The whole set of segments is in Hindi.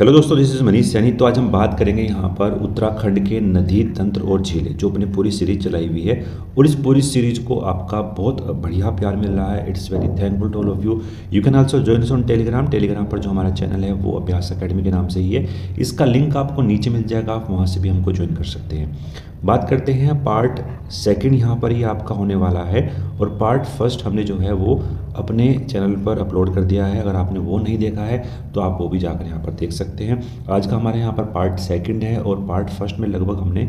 हेलो दोस्तों, दिस इज़ मनीष सैनी। तो आज हम बात करेंगे यहाँ पर उत्तराखंड के नदी तंत्र और झीलें, जो अपनी पूरी सीरीज चलाई हुई है। और इस पूरी सीरीज को आपका बहुत बढ़िया प्यार मिल रहा है। It's very thankful to all of you. You can also join us on Telegram पर जो हमारा चैनल है वो अभ्यास अकेडमी के नाम से ही है। इसका लिंक आपको नीचे मिल जाएगा, आप वहाँ से भी हमको ज्वाइन कर सकते हैं। बात करते हैं पार्ट सेकंड, यहाँ पर ही आपका होने वाला है। और पार्ट फर्स्ट हमने जो है वो अपने चैनल पर अपलोड कर दिया है। अगर आपने वो नहीं देखा है तो आप वो भी जाकर यहाँ पर देख सकते हैं। आज का हमारे यहाँ पर पार्ट सेकंड है और पार्ट फर्स्ट में लगभग हमने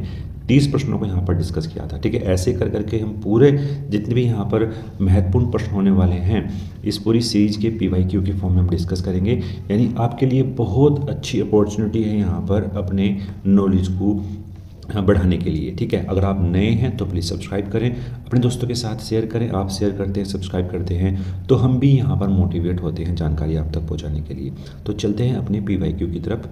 30 प्रश्नों को यहाँ पर डिस्कस किया था। ठीक है, ऐसे कर करके हम पूरे जितने भी यहाँ पर महत्वपूर्ण प्रश्न होने वाले हैं इस पूरी सीरीज के PYQ के फॉर्म में हम डिस्कस करेंगे। यानी आपके लिए बहुत अच्छी अपॉर्चुनिटी है यहाँ पर अपने नॉलेज को बढ़ाने के लिए। ठीक है, अगर आप नए हैं तो प्लीज़ सब्सक्राइब करें, अपने दोस्तों के साथ शेयर करें। आप शेयर करते हैं, सब्सक्राइब करते हैं तो हम भी यहाँ पर मोटिवेट होते हैं जानकारी आप तक पहुँचाने के लिए। तो चलते हैं अपने PYQ की तरफ।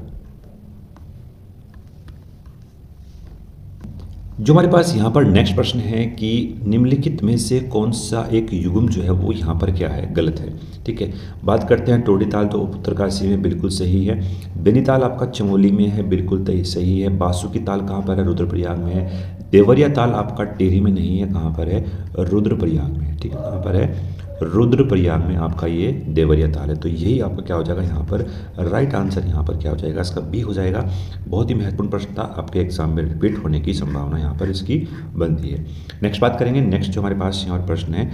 जो हमारे पास यहाँ पर नेक्स्ट प्रश्न है कि निम्नलिखित में से कौन सा एक युग्म जो है वो यहाँ पर क्या है, गलत है। ठीक है, बात करते हैं टोडी ताल, तो उत्तरकाशी में बिल्कुल सही है। बेनी ताल आपका चमोली में है, बिल्कुल सही है। बासुकी ताल कहाँ पर है, रुद्रप्रयाग में है। देवरिया ताल आपका टेहरी में नहीं है, कहाँ पर है, रुद्रप्रयाग में। ठीक है, कहाँ पर है, रुद्रप्रयाग में आपका ये देवरिया ताल है। तो यही आपका क्या हो जाएगा यहाँ पर राइट आंसर, यहाँ पर क्या हो जाएगा, इसका बी हो जाएगा। बहुत ही महत्वपूर्ण प्रश्न था, आपके एग्जाम में रिपीट होने की संभावना यहाँ पर इसकी बनती है। नेक्स्ट बात करेंगे। नेक्स्ट जो हमारे पास यहाँ पर प्रश्न है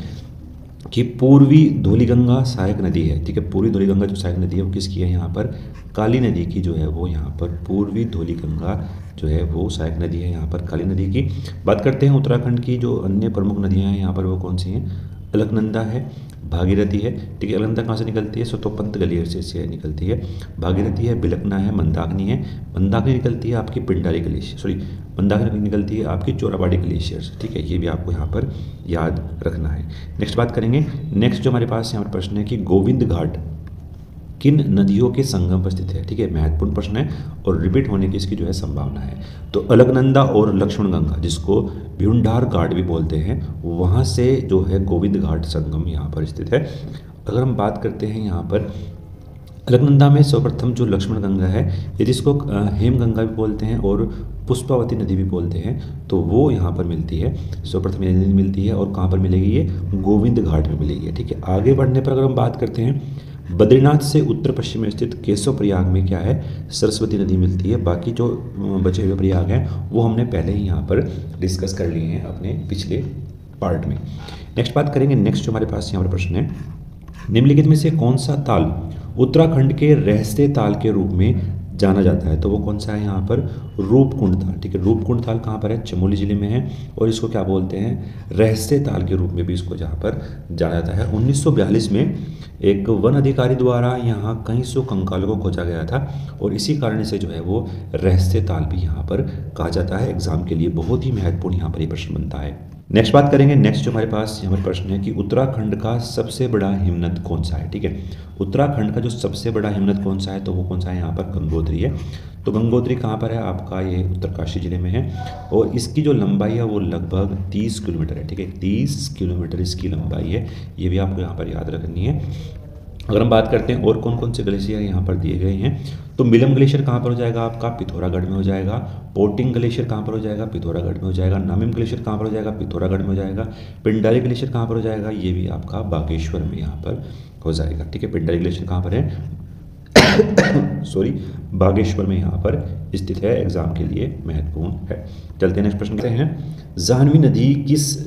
कि पूर्वी धौलीगंगा सहायक नदी है। ठीक है, पूर्वी धौलीगंगा जो सहायक नदी है वो किसकी है, यहाँ पर काली नदी की जो है वो यहाँ पर पूर्वी धौलीगंगा जो है वो सहायक नदी है, यहाँ पर काली नदी की। बात करते हैं उत्तराखंड की जो अन्य प्रमुख नदियाँ हैं यहाँ पर वो कौन सी हैं। अलकनंदा है, भागीरथी है। ठीक है, अलकनंदा कहाँ से निकलती है, सतोपंत ग्लेशियर से निकलती है। भागीरथी है, बिलकना है, मंदाकिनी है। मंदाकिनी निकलती है आपकी पिंडारी ग्लेशियर, मंदाकिनी निकलती है आपकी चोराबाड़ी ग्लेशियर से। ठीक है, ये भी आपको यहाँ पर याद रखना है। नेक्स्ट बात करेंगे। नेक्स्ट जो हमारे पास यहाँ पर प्रश्न है कि गोविंद घाट किन नदियों के संगम पर स्थित है। ठीक है, महत्वपूर्ण प्रश्न है और रिपीट होने की इसकी जो है संभावना है। तो अलकनंदा और लक्ष्मण गंगा, जिसको भ्यूंडार घाट भी बोलते हैं, वहाँ से जो है गोविंद घाट संगम यहाँ पर स्थित है। अगर हम बात करते हैं यहाँ पर अलकनंदा में सर्वप्रथम जो लक्ष्मण गंगा है, ये जिसको हेम गंगा भी बोलते हैं और पुष्पावती नदी भी बोलते हैं, तो वो यहाँ पर मिलती है। सर्वप्रथम ये नदी मिलती है और कहाँ पर मिलेगी, ये गोविंद घाट में मिलेगी। ठीक है, आगे बढ़ने पर अगर हम बात करते हैं, बद्रीनाथ से उत्तर पश्चिम में स्थित केशव प्रयाग में क्या है, सरस्वती नदी मिलती है। बाकी जो बचे हुए प्रयाग हैं वो हमने पहले ही यहाँ पर डिस्कस कर लिए हैं अपने पिछले पार्ट में। नेक्स्ट बात करेंगे। नेक्स्ट जो हमारे पास यहाँ पर प्रश्न है, निम्नलिखित में से कौन सा ताल उत्तराखंड के रहस्य ताल के रूप में जाना जाता है, तो वो कौन सा है यहाँ पर, रूपकुंड ताल। ठीक है, रूपकुंड ताल कहाँ पर है, चमोली जिले में है और इसको क्या बोलते हैं, रहस्य ताल के रूप में भी इसको जहाँ पर जाना जाता है। 1942 में एक वन अधिकारी द्वारा यहाँ कई सौ कंकालों को खोजा गया था और इसी कारण से जो है वो रहस्य ताल भी यहाँ पर कहा जाता है। एग्जाम के लिए बहुत ही महत्वपूर्ण यहाँ पर ये प्रश्न बनता है। नेक्स्ट बात करेंगे। नेक्स्ट जो हमारे पास यहाँ पर प्रश्न है कि उत्तराखंड का सबसे बड़ा हिमनद कौन सा है। ठीक है, उत्तराखंड का जो सबसे बड़ा हिमनद कौन सा है, तो वो कौन सा है, यहाँ पर गंगोत्री है। तो गंगोत्री कहाँ पर है आपका, ये उत्तरकाशी जिले में है और इसकी जो लंबाई है वो लगभग 30 किलोमीटर है। ठीक है, 30 किलोमीटर इसकी लंबाई है, ये भी आपको यहाँ पर याद रखनी है। अगर हम बात करते हैं और कौन कौन से ग्लेशियर यहाँ पर दिए गए हैं, तो मिलम ग्लेशियर कहाँ पर हो जाएगा आपका, पिथौरागढ़ में हो जाएगा। पोटिंग ग्लेशियर कहाँ पर हो जाएगा, पिथौरागढ़ में हो जाएगा। नामिम ग्लेशियर कहाँ पर हो जाएगा, पिथौरागढ़ में हो जाएगा। पिंडारी ग्लेशियर कहाँ पर हो जाएगा, ये भी आपका बागेश्वर में यहाँ पर हो जाएगा। ठीक है, पिंडारी ग्लेशियर कहाँ पर है सॉरी, बागेश्वर में यहाँ पर स्थित है, एग्जाम के लिए महत्वपूर्ण है। चलते हैं नेक्स्ट प्रश्न करते हैं। जाह्नवी नदी किस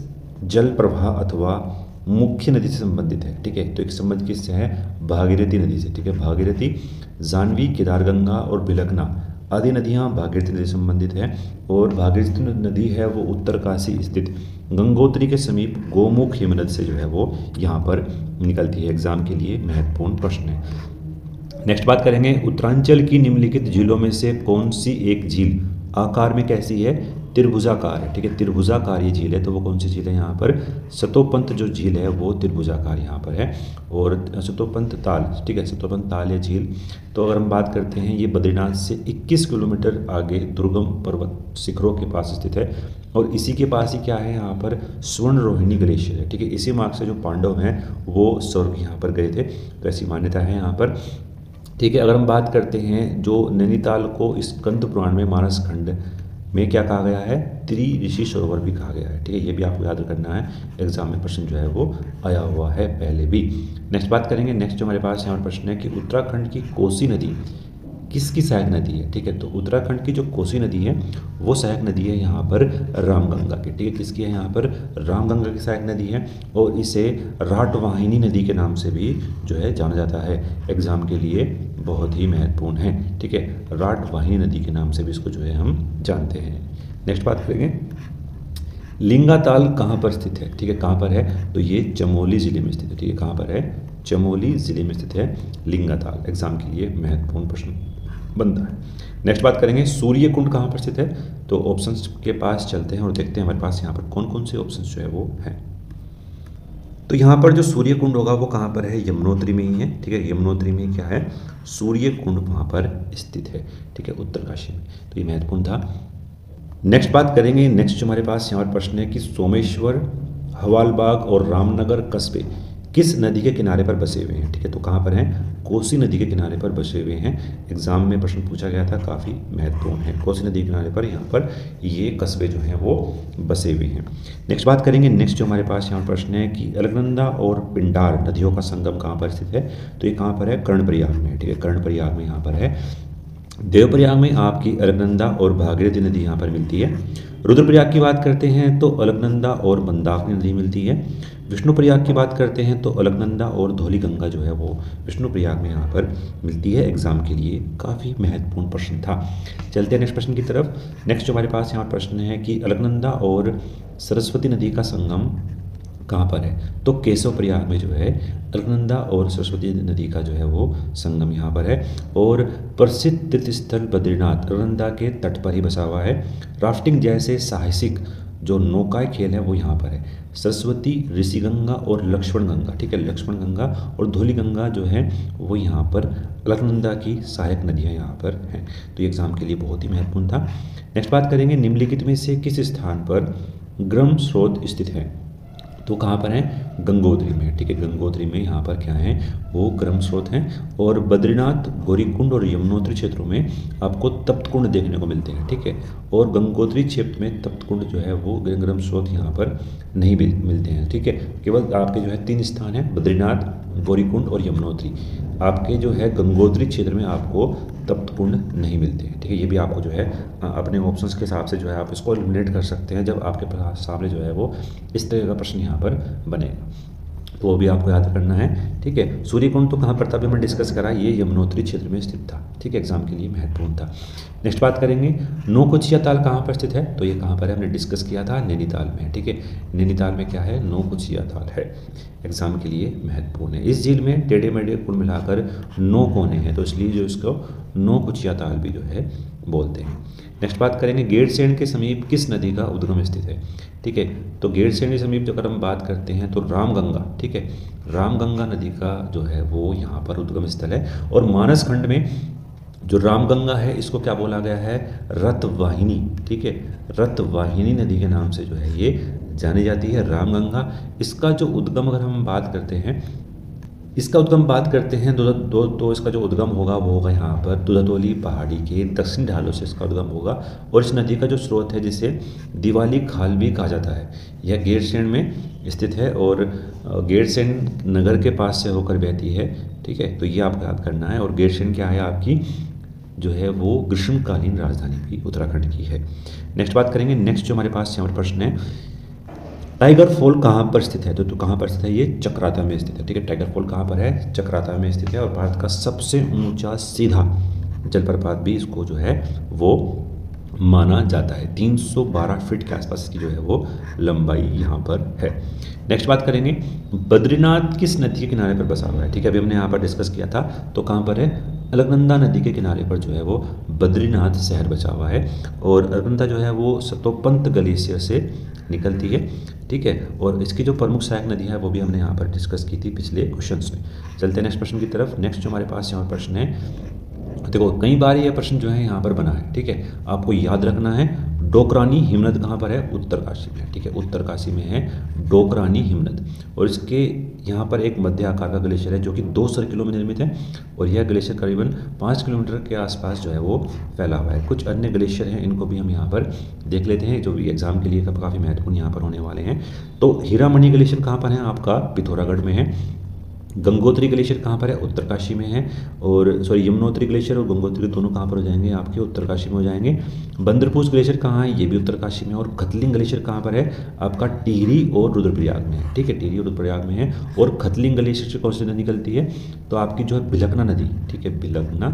जल प्रवाह अथवा मुख्य नदी से संबंधित है। ठीक है, तो एक संबंध किससे है, भागीरथी नदी से। ठीक है, भागीरथी, जाह्नवी, केदारगंगा और बिलकना आदि नदियाँ भागीरथी नदी से संबंधित है। और भागीरथी नदी है वो उत्तरकाशी स्थित गंगोत्री के समीप गोमुख हिमनद से जो है वो यहाँ पर निकलती है। एग्जाम के लिए महत्वपूर्ण प्रश्न है। नेक्स्ट बात करेंगे। उत्तरांचल की निम्नलिखित झीलों में से कौन सी एक झील आकार में कैसी है, त्रिभुजाकार है। ठीक है, त्रिभुजाकार ये झील है, तो वो कौन सी झील है यहाँ पर, सतोपंत जो झील है वो त्रिभुजाकार यहाँ पर है। और सतोपंत ताल, ठीक है, सतोपंत ताल है झील। तो अगर हम बात करते हैं, ये बद्रीनाथ से 21 किलोमीटर आगे दुर्गम पर्वत शिखरों के पास स्थित है और इसी के पास ही क्या है, यहाँ पर स्वर्ण रोहिणी ग्लेशियर है। ठीक है, इसी मार्ग से जो पांडव हैं वो स्वर्ग यहाँ पर गए थे, तो ऐसी मान्यता है यहाँ पर। ठीक है। अगर हम बात करते हैं जो नैनीताल को स्कंद पुराण में मानस खंड में क्या कहा गया है, त्रि ऋषि सरोवर भी कहा गया है। ठीक है, ये भी आपको याद करना है, एग्जाम में प्रश्न जो है वो आया हुआ है पहले भी। नेक्स्ट बात करेंगे, नेक्स्ट जो हमारे पास यहाँ प्रश्न है कि उत्तराखंड की कोसी नदी किसकी सहायक नदी है। ठीक है, तो उत्तराखंड की जो कोसी नदी है वो सहायक नदी है यहाँ पर रामगंगा की। ठीक है, किसकी है यहाँ पर, रामगंगा की सहायक नदी है, और इसे राटवाहिनी नदी के नाम से भी जो है जाना जाता है। एग्जाम के लिए बहुत ही महत्वपूर्ण है। ठीक है, राटवाहिनी नदी के नाम से भी इसको जो है हम जानते हैं। नेक्स्ट बात करेंगे, लिंगाताल कहाँ पर स्थित है। ठीक है, कहाँ पर है, तो ये चमोली ज़िले में स्थित है। ठीक है, कहाँ पर है, चमोली ज़िले में स्थित है लिंगाताल। एग्जाम के लिए महत्वपूर्ण प्रश्न बनता है। नेक्स्ट बात करेंगे, सूर्य कुंड कहाँ पर स्थित है। तो ऑप्शंस के पास चलते हैं और देखते हैं हमारे पास यहाँ पर कौन कौन से ऑप्शंस जो है वो हैं। तो यहाँ पर जो सूर्य कुंड होगा वो कहाँ पर है, यमुनोत्री में ही है। ठीक है, यमुनोत्री में क्या है, सूर्य कुंड वहाँ पर स्थित है। ठीक है, उत्तरकाशी में। तो ये महत्वपूर्ण था। नेक्स्ट बात करेंगे, नेक्स्ट जो हमारे पास यहाँ पर प्रश्न है कि सोमेश्वर, हवालबाग और रामनगर कस्बे किस नदी के किनारे पर बसे हुए हैं। ठीक है, तो कहाँ पर हैं, कोसी नदी के किनारे पर बसे हुए हैं। एग्जाम में प्रश्न पूछा गया था, काफ़ी महत्वपूर्ण है। कोसी नदी के किनारे पर यहाँ पर ये कस्बे जो हैं वो बसे हुए हैं। नेक्स्ट बात करेंगे, नेक्स्ट जो हमारे पास यहाँ प्रश्न है कि अलकनंदा और पिंडार नदियों का संगम कहाँ पर स्थित है। तो ये कहाँ पर है, कर्णप्रयाग में। ठीक है, कर्णप्रयाग में यहाँ पर है। देवप्रयाग में आपकी अलकनंदा और भागीरथी नदी यहाँ पर मिलती है। रुद्रप्रयाग की बात करते हैं तो अलकनंदा और मंदाकिनी नदी मिलती है। विष्णुप्रयाग की बात करते हैं तो अलकनंदा और धौलीगंगा जो है वो विष्णुप्रयाग में यहाँ पर मिलती है। एग्जाम के लिए काफ़ी महत्वपूर्ण प्रश्न था। चलते हैं नेक्स्ट प्रश्न की तरफ। नेक्स्ट जो हमारे पास यहाँ प्रश्न है कि अलकनंदा और सरस्वती नदी का संगम कहाँ पर है। तो केशव प्रयाग में जो है अलकनंदा और सरस्वती नदी का जो है वो संगम यहाँ पर है। और प्रसिद्ध तीर्थस्थल बद्रीनाथ अलकनंदा के तट पर ही बसा हुआ है। राफ्टिंग जैसे साहसिक जो नौकाएं खेल है वो यहाँ पर है। सरस्वती, ऋषिगंगा और लक्ष्मण गंगा, ठीक है, लक्ष्मण गंगा और धौलीगंगा जो है वो यहाँ पर अलकनंदा की सहायक नदियाँ यहाँ पर हैं। तो ये एग्जाम के लिए बहुत ही महत्वपूर्ण था। नेक्स्ट बात करेंगे, निम्नलिखित में से किस स्थान पर गर्म स्रोत स्थित है। तो कहाँ पर है, गंगोत्री में। ठीक है, गंगोत्री में यहाँ पर क्या है, वो गर्म स्रोत हैं। और बद्रीनाथ, गौरीकुंड और यमुनोत्री क्षेत्रों में आपको तप्त कुंड देखने को मिलते हैं। ठीक है, और गंगोत्री क्षेत्र में तप्त कुंड जो है वो गर्म स्रोत यहाँ पर नहीं मिलते हैं। ठीक है, केवल आपके जो है 3 स्थान हैं, बद्रीनाथ, गौरीकुंड और यमुनोत्री। आपके जो है गंगोत्री क्षेत्र में आपको तप्त कुंड नहीं मिलते हैं। ठीक है, ये भी आपको जो है अपने ऑप्शंस के हिसाब से जो है आप इसको एलिमिनेट कर सकते हैं जब आपके सामने जो है वो इस तरह का प्रश्न यहाँ पर बनेगा, तो वो भी आपको याद करना है। ठीक है, सूर्यकुंड तो कहाँ पर था अभी हमने डिस्कस करा, ये यमुनोत्री क्षेत्र में स्थित था। ठीक है, एग्जाम के लिए महत्वपूर्ण था। नेक्स्ट बात करेंगे, नौकुचिया ताल कहाँ पर स्थित है। तो ये कहाँ पर है, हमने डिस्कस किया था, नैनीताल में। ठीक है, नैनीताल में क्या है, नौकुचिया ताल है। एग्जाम के लिए महत्वपूर्ण है। इस झील में टेढ़े मेढ़े कुल मिलाकर 9 कोने हैं, तो इसलिए जो इसको नौकुचिया ताल भी जो है बोलते हैं। नेक्स्ट बात करेंगे, गेरसेन के समीप किस नदी का उद्गम स्थित है। ठीक है, तो गेरसेन के समीप जो अगर हम बात करते हैं तो रामगंगा, ठीक है, रामगंगा नदी का जो है वो यहाँ पर उद्गम स्थल है। और मानस खंड में जो रामगंगा है इसको क्या बोला गया है, रतवाहिनी। ठीक है, रतवाहिनी नदी के नाम से जो है ये जानी जाती है रामगंगा। इसका जो उद्गम अगर हम बात करते हैं, इसका उद्गम बात करते हैं तो इसका जो उद्गम होगा वो होगा यहाँ पर दुधातोली पहाड़ी के दक्षिण ढालों से इसका उद्गम होगा। और इस नदी का जो स्रोत है जिसे दिवाली खाल भी कहा जाता है, यह गेरसेन में स्थित है और गेरसेन नगर के पास से होकर बहती है। ठीक है, तो ये आपको याद करना है। और गेरसेन क्या है, आपकी जो है वो ग्रीष्मकालीन राजधानी भी उत्तराखंड की है। नेक्स्ट बात करेंगे, नेक्स्ट जो हमारे पास यहाँ पर प्रश्न है, टाइगर फॉल कहाँ पर स्थित है। तो कहाँ पर स्थित है, ये चक्राता में स्थित है। ठीक है, टाइगर फॉल कहाँ पर है, चक्राता में स्थित है। और भारत का सबसे ऊंचा सीधा जलप्रपात भी इसको जो है वो माना जाता है। 312 फीट के आसपास इसकी जो है वो लंबाई यहाँ पर है। नेक्स्ट बात करेंगे, बद्रीनाथ किस नदी के किनारे पर बसा हुआ है। ठीक है, अभी हमने यहाँ पर डिस्कस किया था, तो कहाँ पर है, अलकनंदा नदी के किनारे पर जो है वो बद्रीनाथ शहर बचा हुआ है। और अलकनंदा जो है वो सतोपंत ग्लेशियर से निकलती है। ठीक है, और इसकी जो प्रमुख सहायक नदी है वो भी हमने यहाँ पर डिस्कस की थी पिछले क्वेश्चंस में। चलते हैं नेक्स्ट प्रश्न की तरफ। नेक्स्ट जो हमारे पास यहाँ प्रश्न है, देखो कई बार ये प्रश्न जो है यहाँ पर बना है, ठीक है। आपको याद रखना है डोकरानी हिमनद कहाँ पर है, उत्तरकाशी में, ठीक है। उत्तरकाशी में है डोकरानी हिमनद। और इसके यहाँ पर एक मध्य आकार का ग्लेशियर है जो कि 2 सर्किलों में निर्मित है, और यह ग्लेशियर करीबन 5 किलोमीटर के आसपास जो है वो फैला हुआ है। कुछ अन्य ग्लेशियर हैं, इनको भी हम यहाँ पर देख लेते हैं, जो भी एग्जाम के लिए काफ़ी महत्वपूर्ण यहाँ पर होने वाले हैं। तो हीरामणि ग्लेशियर कहाँ पर है, आपका पिथौरागढ़ में है। गंगोत्री ग्लेशियर कहाँ पर है, उत्तरकाशी में है। और सॉरी, यमुनोत्री ग्लेशियर और गंगोत्री दोनों कहाँ पर हो जाएंगे, आपके उत्तरकाशी में हो जाएंगे। बंदरपूछ ग्लेशियर कहाँ है, ये भी उत्तरकाशी में। और खतलिंग ग्लेशियर कहाँ पर है, आपका टिहरी और रुद्रप्रयाग में है, ठीक है। टिहरी और रुद्रप्रयाग में है। और खतलिंग ग्लेशियर से कौन सी नदी निकलती है, तो आपकी जो है भिलकना नदी, ठीक है। भिलकना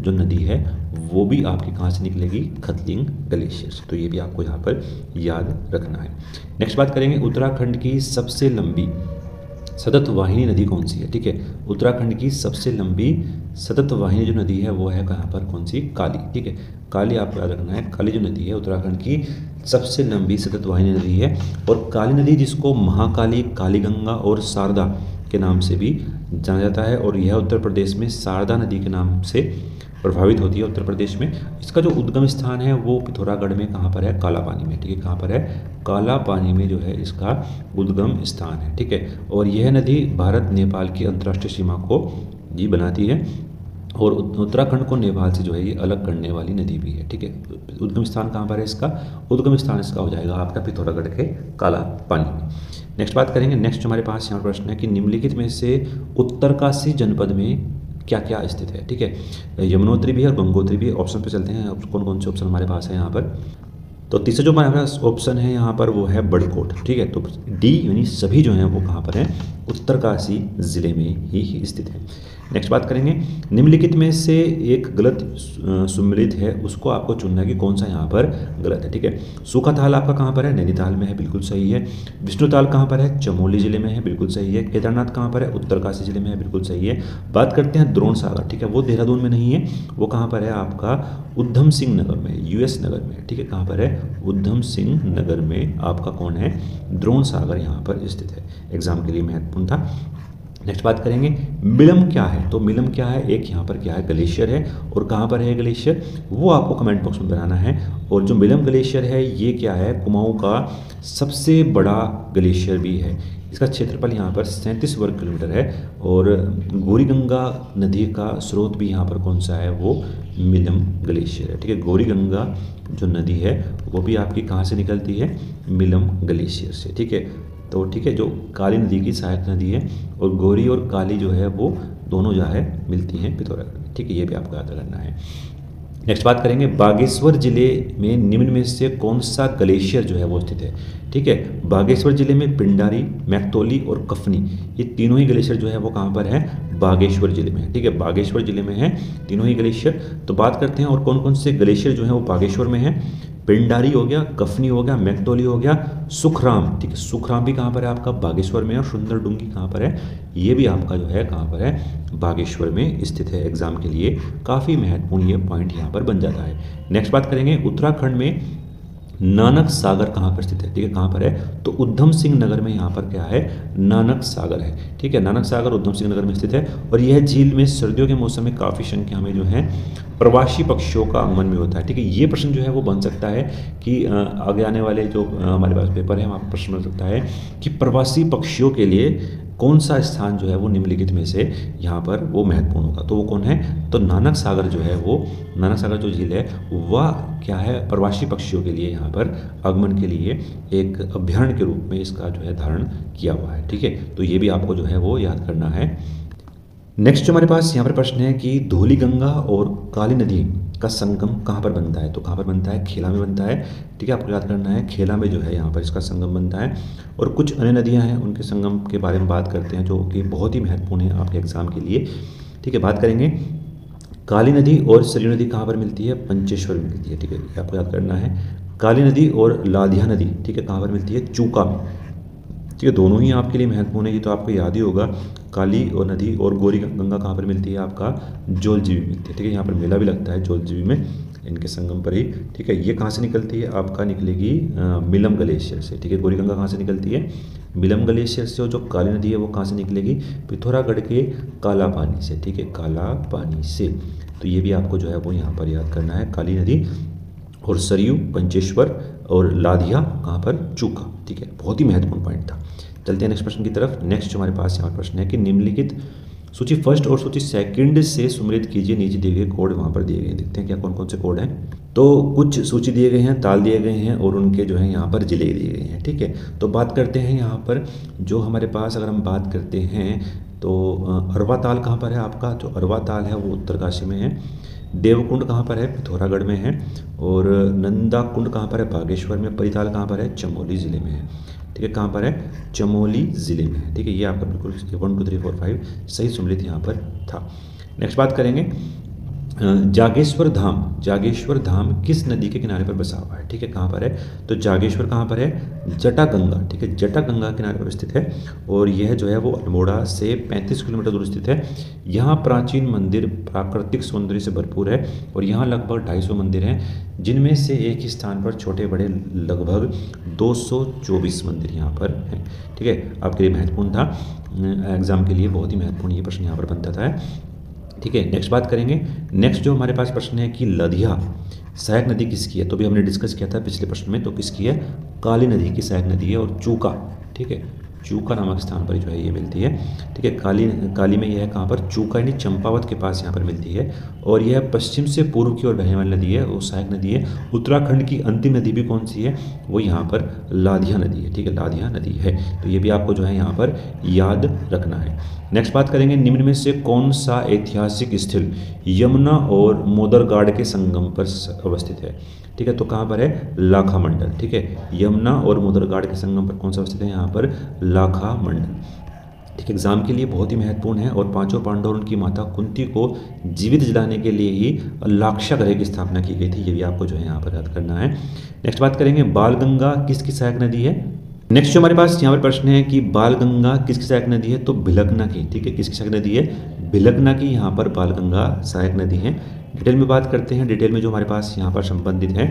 जो नदी है वो भी आपकी कहाँ से निकलेगी, खतलिंग ग्लेशियर से। तो ये भी आपको यहाँ पर याद रखना है। नेक्स्ट बात करेंगे, उत्तराखंड की सबसे लंबी सतत वाहिनी नदी कौन सी है, ठीक है। उत्तराखंड की सबसे लंबी सतत वाहिनी जो नदी है वो है कहाँ पर, कौन सी, काली, ठीक है। काली आपको याद रखना है, काली जो नदी है उत्तराखंड की सबसे लंबी सतत वाहिनी नदी है। और काली नदी जिसको महाकाली, कालीगंगा और शारदा के नाम से भी जाना जाता है, और यह उत्तर प्रदेश में शारदा नदी के नाम से प्रभावित होती है उत्तर प्रदेश में। इसका जो उद्गम स्थान है वो पिथौरागढ़ में कहाँ पर है, काला पानी में, ठीक है। कहाँ पर है, काला पानी में जो है इसका उद्गम स्थान है, ठीक है। और यह नदी भारत नेपाल की अंतर्राष्ट्रीय सीमा को जी बनाती है, और उत्तराखंड को नेपाल से जो है ये अलग करने वाली नदी भी है, ठीक है। उद्गम स्थान कहाँ पर है इसका, उद्गम स्थान इसका हो जाएगा आपका पिथौरागढ़ के काला पानी में। नेक्स्ट बात करेंगे, नेक्स्ट हमारे पास यहाँ प्रश्न है कि निम्नलिखित में से उत्तरकाशी जनपद में क्या क्या स्थित है, ठीक है। यमुनोत्री भी है और गंगोत्री भी है। ऑप्शन पे चलते हैं, कौन कौन से ऑप्शन हमारे पास है यहाँ पर। तो तीसरा जो हमारे पास ऑप्शन है यहाँ पर वो है बड़कोट, ठीक है। तो डी यानी सभी जो हैं वो कहाँ पर हैं, उत्तरकाशी जिले में ही स्थित है। नेक्स्ट बात करेंगे, निम्नलिखित में से एक गलत सम्मिलित है, उसको आपको चुनना है कि कौन सा यहाँ पर गलत है, ठीक है। सूखाताल आपका कहाँ पर है, नैनीताल में है, बिल्कुल सही है। विष्णुताल कहाँ पर है, चमोली जिले में है, बिल्कुल सही है। केदारनाथ कहाँ पर है, उत्तरकाशी जिले में है, बिल्कुल सही है। बात करते हैं द्रोण सागर, ठीक है, वो देहरादून में नहीं है, वो कहाँ पर है आपका उधम सिंह नगर में, यूएस नगर में, ठीक है। कहाँ पर है, उधम सिंह नगर में आपका कौन है, द्रोण सागर यहाँ पर स्थित है। एग्जाम के लिए महत्वपूर्ण था। नेक्स्ट बात करेंगे, मिलम क्या है। तो मिलम क्या है, एक यहाँ पर क्या है, ग्लेशियर है। और कहाँ पर है ग्लेशियर, वो आपको कमेंट बॉक्स में बताना है। और जो मिलम ग्लेशियर है ये क्या है, कुमाऊं का सबसे बड़ा ग्लेशियर भी है। इसका क्षेत्रफल यहाँ पर 37 वर्ग किलोमीटर है। और गौरीगंगा नदी का स्रोत भी यहाँ पर कौन सा है, वो मिलम ग्लेशियर है, ठीक है। गौरीगंगा जो नदी है वो भी आपकी कहाँ से निकलती है, मिलम ग्लेशियर से, ठीक है। तो ठीक है, जो काली नदी की सहायक नदी है, और गौरी और काली जो है वो दोनों जो है मिलती हैं पिथौरागढ़ में, ठीक है। ये भी आपको याद करना है। नेक्स्ट बात करेंगे, बागेश्वर जिले में निम्न में से कौन सा ग्लेशियर जो है वो स्थित है, ठीक है। बागेश्वर जिले में पिंडारी, मैक्तोली और कफनी, ये तीनों ही ग्लेशियर जो है वो कहाँ पर है, बागेश्वर जिले में है, ठीक है। बागेश्वर जिले में है तीनों ही ग्लेशियर। तो बात करते हैं और कौन कौन से ग्लेशियर जो है वो बागेश्वर में है। पिंडारी हो गया, कफनी हो गया, मैक्तोली हो गया, सुखराम, ठीक है। सुखराम भी कहाँ पर है आपका, बागेश्वर में। और सुंदर डूंगी कहाँ पर है, ये भी आपका जो है कहाँ पर है, बागेश्वर में स्थित है। एग्जाम के लिए काफ़ी महत्वपूर्ण ये पॉइंट यहाँ पर बन जाता है। नेक्स्ट बात करेंगे, उत्तराखंड में नानक सागर कहाँ पर स्थित है, ठीक है। कहाँ पर है, तो उधम सिंह नगर में यहाँ पर क्या है, नानक सागर है, ठीक है। नानक सागर उधम सिंह नगर में स्थित है। और यह झील में सर्दियों के मौसम में काफ़ी संख्या में जो है प्रवासी पक्षियों का आगमन भी होता है, ठीक है। ये प्रश्न जो है वो बन सकता है कि आगे आने वाले जो हमारे पास पेपर है वहाँ पर प्रश्न बन सकता है कि प्रवासी पक्षियों के लिए कौन सा स्थान जो है वो निम्नलिखित में से यहाँ पर वो महत्वपूर्ण होगा। तो वो कौन है, तो नानक सागर जो है वो, नानक सागर जो झील है वह क्या है, प्रवासी पक्षियों के लिए यहाँ पर आगमन के लिए एक अभ्यारण्य के रूप में इसका जो है धारण किया हुआ है, ठीक है। तो ये भी आपको जो है वो याद करना है। नेक्स्ट जो हमारे पास यहाँ पर प्रश्न है कि धौलीगंगा और काली नदी का संगम कहाँ पर बनता है। तो कहाँ पर बनता है, खेला में बनता है, ठीक है। आपको याद करना है, खेला में जो है यहाँ पर इसका संगम बनता है। और कुछ अन्य नदियाँ हैं, उनके संगम के बारे में बात करते हैं जो कि बहुत ही महत्वपूर्ण है आपके एग्जाम के लिए, ठीक है। बात करेंगे, काली नदी और सरयू नदी कहाँ पर मिलती है, पंचेश्वर में मिलती है, ठीक है। आपको याद करना है, काली नदी और लाधिया नदी, ठीक है, कहाँ पर मिलती है, चूका में, ठीक है। दोनों ही आपके लिए महत्वपूर्ण है, ये तो आपको याद ही होगा। काली और नदी और गौरी गंगा कहाँ पर मिलती है, आपका जोलजीबी में मिलती है, ठीक है। यहाँ पर मेला भी लगता है जोलजीबी में, इनके संगम पर ही, ठीक है। ये कहाँ से निकलती है, आपका निकलेगी मिलम ग्लेशियर से, ठीक है। गौरी गंगा कहाँ से निकलती है, मिलम ग्लेशियर से। और जो काली नदी है वो कहाँ से निकलेगी, पिथौरागढ़ के काला पानी से, ठीक है, काला पानी से। तो ये भी आपको जो है वो यहाँ पर याद करना है, काली नदी। और सरयू पंचेश्वर और लाधिया कहाँ पर, चूका, ठीक है। बहुत ही महत्वपूर्ण पॉइंट था। चलते हैं नेक्स्ट प्रश्न की तरफ। नेक्स्ट जो हमारे पास यहाँ प्रश्न है कि निम्नलिखित सूची फर्स्ट और सूची सेकंड से सुमेलित कीजिए, नीचे दिए गए कोड वहाँ पर दिए गए हैं। देखते हैं क्या कौन कौन से कोड हैं। तो कुछ सूची दिए गए हैं, ताल दिए गए हैं और उनके जो है यहाँ पर जिले दिए गए हैं, ठीक है। तो बात करते हैं यहाँ पर जो हमारे पास, अगर हम बात करते हैं तो अरवा ताल कहाँ पर है आपका, जो अरवा ताल है वो उत्तरकाशी में है। देवकुंड कहाँ पर है, पिथौरागढ़ में है। और नंदा कुंड कहाँ पर है, बागेश्वर में। परिताल कहाँ पर है, चमोली ज़िले में है, ठीक है। कहाँ पर है, चमोली ज़िले में है, ठीक है। ये आपका बिल्कुल 1 2 3 4 5 सही सम्मिलित यहाँ पर था। नेक्स्ट बात करेंगे जागेश्वर धाम। जागेश्वर धाम किस नदी के किनारे पर बसा हुआ है, ठीक है। कहाँ पर है, तो जागेश्वर कहाँ पर है, जटागंगा, ठीक है, जटागंगा किनारे पर स्थित है। और यह जो है वो अल्मोड़ा से 35 किलोमीटर दूर स्थित है। यहाँ प्राचीन मंदिर प्राकृतिक सौंदर्य से भरपूर है और यहाँ लगभग 250 मंदिर हैं, जिनमें से एक ही स्थान पर छोटे बड़े लगभग 224 मंदिर यहाँ पर हैं, ठीक है। आपके लिए महत्वपूर्ण था, एग्जाम के लिए बहुत ही महत्वपूर्ण ये प्रश्न यहाँ पर बनता था, ठीक है। नेक्स्ट बात करेंगे। नेक्स्ट जो हमारे पास प्रश्न है कि लधिया सहायक नदी किसकी है, तो भी हमने डिस्कस किया था पिछले प्रश्न में, तो किसकी है, काली नदी की सहायक नदी है। और चूका, ठीक है, चूका नामक स्थान पर जो है ये मिलती है, ठीक है। काली में यह है कहाँ पर, चूका यानी चंपावत के पास यहाँ पर मिलती है। और यह पश्चिम से पूर्व की ओर बहने वाली नदी है, वो सहायक नदी है। उत्तराखंड की अंतिम नदी भी कौन सी है, वो यहाँ पर लाधिया नदी है, ठीक है, लाधिया नदी है। तो ये भी आपको जो है यहाँ पर याद रखना है। नेक्स्ट बात करेंगे, निम्न में से कौन सा ऐतिहासिक स्थल यमुना और मोदरगाड़ के संगम पर अवस्थित है, ठीक है। तो कहाँ पर है, लाखा मंडल, ठीक है। यमुना और मोदरगाड़ के संगम पर कौन सा अवस्थित है, यहाँ पर लाखा मंडल, ठीक है। एग्जाम के लिए बहुत ही महत्वपूर्ण है। और पांचों पांडव और उनकी माता कुंती को जीवित जलाने के लिए ही लाक्षा ग्रह की स्थापना की गई थी, ये भी आपको जो है यहाँ पर याद करना है। नेक्स्ट बात करेंगे, बालगंगा किसकी सहायक नदी है। नेक्स्ट जो हमारे पास यहाँ पर प्रश्न है कि बालगंगा किसकी सहायक नदी है, तो भिलकना की, ठीक है। किसकी सहायक नदी है, भिलकना की यहाँ पर बालगंगा सहायक नदी है। डिटेल में बात करते हैं। डिटेल में जो हमारे पास यहाँ पर संबंधित है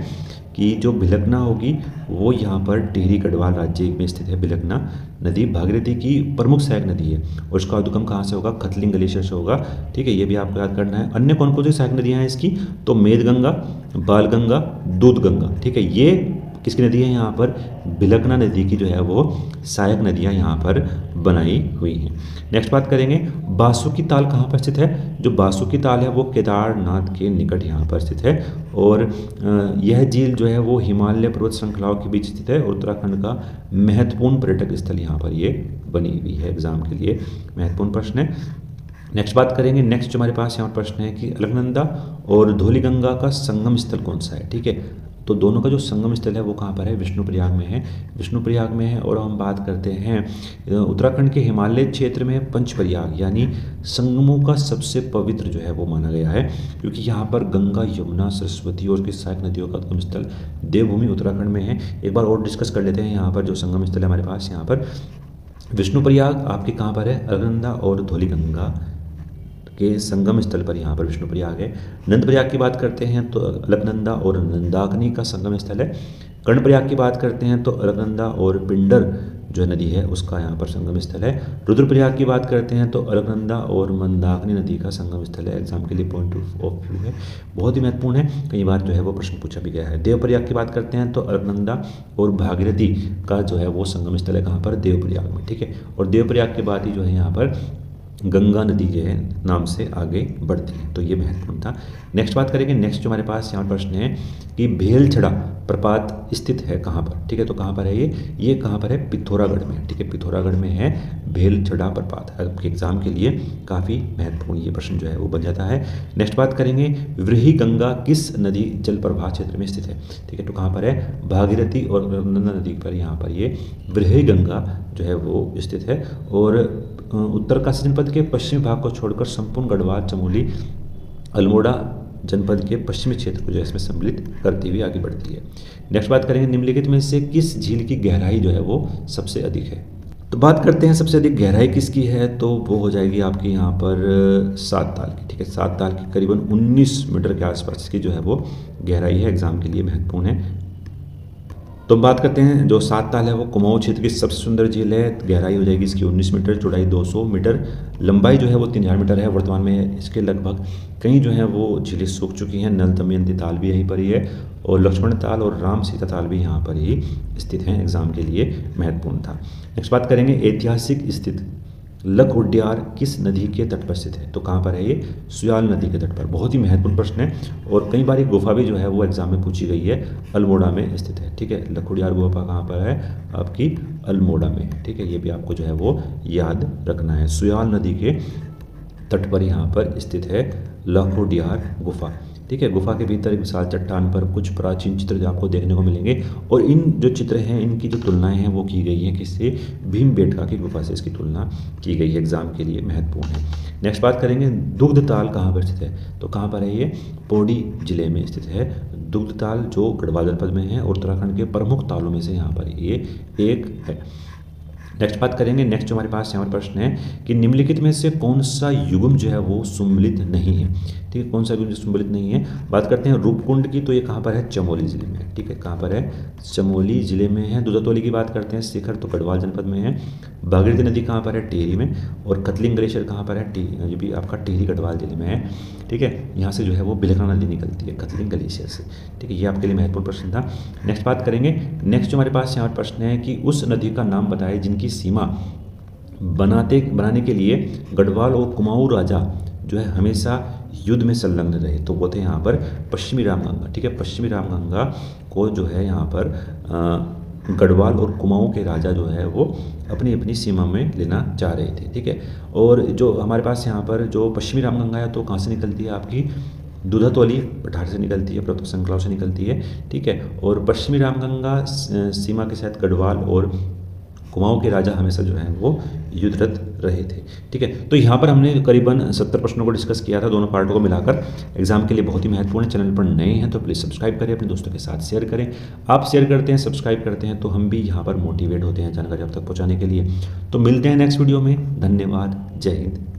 कि जो भिलकना होगी वो यहाँ पर टिहरी गढ़वाल राज्य में स्थित है। भिलकना नदी भागीरथी की प्रमुख सहायक नदी है और इसका उद्गम कहाँ से होगा, खतलिंग ग्लेशियर से होगा, ठीक है। ये भी आपको याद करना है। अन्य कौन कौन सी सहायक नदियाँ हैं इसकी, तो मेदगंगा, बालगंगा, दूधगंगा, ठीक है। ये किसकी नदी है, यहाँ पर भिलकना नदी की जो है वो सहायक नदियाँ यहाँ पर बनाई हुई हैं। नेक्स्ट बात करेंगे, बासुकी ताल कहाँ पर स्थित है। जो बासुकी ताल है वो केदारनाथ के निकट यहाँ पर स्थित है। और यह झील जो है वो हिमालय पर्वत श्रृंखलाओं के बीच स्थित है और उत्तराखंड का महत्वपूर्ण पर्यटक स्थल यहाँ पर ये बनी हुई है। एग्जाम के लिए महत्वपूर्ण प्रश्न है। नेक्स्ट बात करेंगे। नेक्स्ट जो हमारे पास यहाँ पर प्रश्न है कि अलकनंदा और धौलीगंगा का संगम स्थल कौन सा है, ठीक है। तो दोनों का जो संगम स्थल है वो कहाँ पर है, विष्णुप्रयाग में है, विष्णुप्रयाग में है। और हम बात करते हैं उत्तराखंड के हिमालय क्षेत्र में पंचप्रयाग यानी संगमों का सबसे पवित्र जो है वो माना गया है, क्योंकि यहाँ पर गंगा, यमुना, सरस्वती और उसकी सहायक नदियों का उद्गम स्थल देवभूमि उत्तराखंड में है। एक बार और डिस्कस कर लेते हैं। यहाँ पर जो संगम स्थल है हमारे पास, यहाँ पर विष्णुप्रयाग आपके कहाँ पर है, अलकनंदा और धौलीगंगा के संगम स्थल पर यहाँ पर विष्णुप्रयाग है। नंदप्रयाग की बात करते हैं तो अलकनंदा और नंदाग्नि का संगम स्थल है। कर्णप्रयाग की बात करते हैं तो अलकनंदा और पिंडर जो नदी है उसका यहाँ पर संगम स्थल है। रुद्रप्रयाग की बात करते हैं तो अलकनंदा और मंदाकिनी नदी का संगम स्थल है। एग्जाम के लिए पॉइंट ऑफ व्यू है, बहुत ही महत्वपूर्ण है, कई बार जो है वो प्रश्न पूछा भी गया है। देवप्रयाग की बात करते हैं तो अलकनंदा और भागीरथी का जो है वो संगम स्थल है कहाँ पर, देवप्रयाग में, ठीक है। और देवप्रयाग के बाद ही जो है यहाँ पर गंगा नदी जो है नाम से आगे बढ़ती है, तो ये महत्वपूर्ण था। नेक्स्ट बात करेंगे। नेक्स्ट जो हमारे पास यहाँ प्रश्न है कि भेलछड़ा प्रपात स्थित है कहाँ पर, ठीक है। तो कहाँ पर है ये कहाँ पर है, पिथौरागढ़ में, ठीक है, पिथौरागढ़ में है भेलछड़ा प्रपात। आपके एग्जाम के लिए काफ़ी महत्वपूर्ण ये प्रश्न जो है वो बन जाता है। नेक्स्ट बात करेंगे, व्रीहि गंगा किस नदी जल प्रवाह क्षेत्र में स्थित है, ठीक है। तो कहाँ पर है, भागीरथी और नर्मदा नदी पर यहाँ पर ये व्रीहि गंगा जो है वो स्थित है। और उत्तरकाशी जनपद के पश्चिमी भाग को छोड़कर संपूर्ण गढ़वाल, चमोली, अल्मोड़ा जनपद के पश्चिमी क्षेत्र को जो है इसमें सम्मिलित करती हुई आगे बढ़ती है। नेक्स्ट बात करेंगे, निम्नलिखित में से किस झील की गहराई जो है वो सबसे अधिक है, तो बात करते हैं सबसे अधिक गहराई किसकी है, तो वो हो जाएगी आपकी यहाँ पर 7 ताल की। ठीक है, 7 ताल की करीबन 19 मीटर के आसपास की जो है वो गहराई है, एग्जाम के लिए महत्वपूर्ण है। तो बात करते हैं जो 7 ताल है वो कुमाऊं क्षेत्र की सबसे सुंदर झील है। गहराई हो जाएगी इसकी 19 मीटर, चौड़ाई 200 मीटर, लंबाई जो है वो 3000 मीटर है। वर्तमान में इसके लगभग कई जो है वो झीलें सूख चुकी हैं। नल दमयंती ताल भी यहीं पर ही है और लक्ष्मण ताल और राम सीता ताल भी यहाँ पर ही स्थित हैं, एग्जाम के लिए महत्वपूर्ण था। नेक्स्ट बात करेंगे ऐतिहासिक स्थित लखउड्यार किस नदी के तट पर स्थित है, तो कहाँ पर है ये, सुयाल नदी के तट पर। बहुत ही महत्वपूर्ण प्रश्न है और कई बार ये गुफा भी जो है वो एग्जाम में पूछी गई है, अल्मोड़ा में स्थित है। ठीक है, लखउड्यार गुफा कहाँ पर है, आपकी अल्मोड़ा में। ठीक है, ये भी आपको जो है वो याद रखना है, सुयाल नदी के तट पर यहाँ पर स्थित है लखउड्यार गुफा। ठीक है, गुफा के भीतर एक विशाल चट्टान पर कुछ प्राचीन चित्र जो आपको देखने को मिलेंगे और इन जो चित्र हैं इनकी जो तुलनाएं हैं वो की गई हैं किससे, भीमबेटका की गुफा से इसकी तुलना की गई है, एग्जाम के लिए महत्वपूर्ण है। नेक्स्ट बात करेंगे दुग्धताल कहाँ पर स्थित है, तो कहाँ पर है ये, पौड़ी जिले में स्थित है दुग्धताल, जो गढ़वाल जनपद में है और उत्तराखंड के प्रमुख तालों में से यहाँ पर ये एक है। नेक्स्ट बात करेंगे, नेक्स्ट जो हमारे पास यहाँ पर प्रश्न है कि निम्नलिखित में से कौन सा युग्म जो है वो सम्मिलित नहीं है। ठीक है, कौन सा युग्म सम्मिलित नहीं है। बात करते हैं रूपकुंड की, तो ये कहाँ पर है, चमोली जिले में। ठीक है, कहाँ पर है, चमोली जिले में है। दूधातोली की बात करते हैं, शिखर तो गढ़वाल जनपद में है। भागीरथी नदी कहाँ पर है, टिहरी में। और कतलिंग ग्लेशियर कहाँ पर है, ये भी आपका टिहरी गढ़वाल जिले में है। ठीक है, यहाँ से जो है वो बिलखा नदी निकलती है कतलिंग ग्लेशियर से। ठीक है, ये आपके लिए महत्वपूर्ण प्रश्न था। नेक्स्ट बात करेंगे, नेक्स्ट जो हमारे पास यहाँ पर प्रश्न है कि उस नदी का नाम बताए जिनकी सीमा बनाने के लिए गढ़वाल और कुमाऊं राजा जो है हमेशा युद्ध में संलग्न रहे, तो वो थे यहाँ पर पश्चिमी रामगंगा। ठीक है, पश्चिमी रामगंगा को जो है यहाँ पर गढ़वाल और कुमाऊं के राजा जो है वो अपनी अपनी सीमा में लेना चाह रहे थे। ठीक है, और जो हमारे पास यहाँ पर जो पश्चिमी रामगंगा है तो कहाँ से निकलती है, आपकी दूधातोली पठार से निकलती है, पर्वत श्रृंखलाओं से निकलती है। ठीक है, और पश्चिमी रामगंगा सीमा के साथ गढ़वाल और कुमाऊं के राजा हमेशा जो है वो युद्धरत रहे थे। ठीक है, तो यहाँ पर हमने करीबन 70 प्रश्नों को डिस्कस किया था, दोनों पार्टों को मिलाकर। एग्जाम के लिए बहुत ही महत्वपूर्ण है। चैनल पर नए हैं तो प्लीज़ सब्सक्राइब करें, अपने दोस्तों के साथ शेयर करें। आप शेयर करते हैं, सब्सक्राइब करते हैं तो हम भी यहाँ पर मोटिवेट होते हैं जानकारी आप तक पहुँचाने के लिए। तो मिलते हैं नेक्स्ट वीडियो में। धन्यवाद, जय हिंद।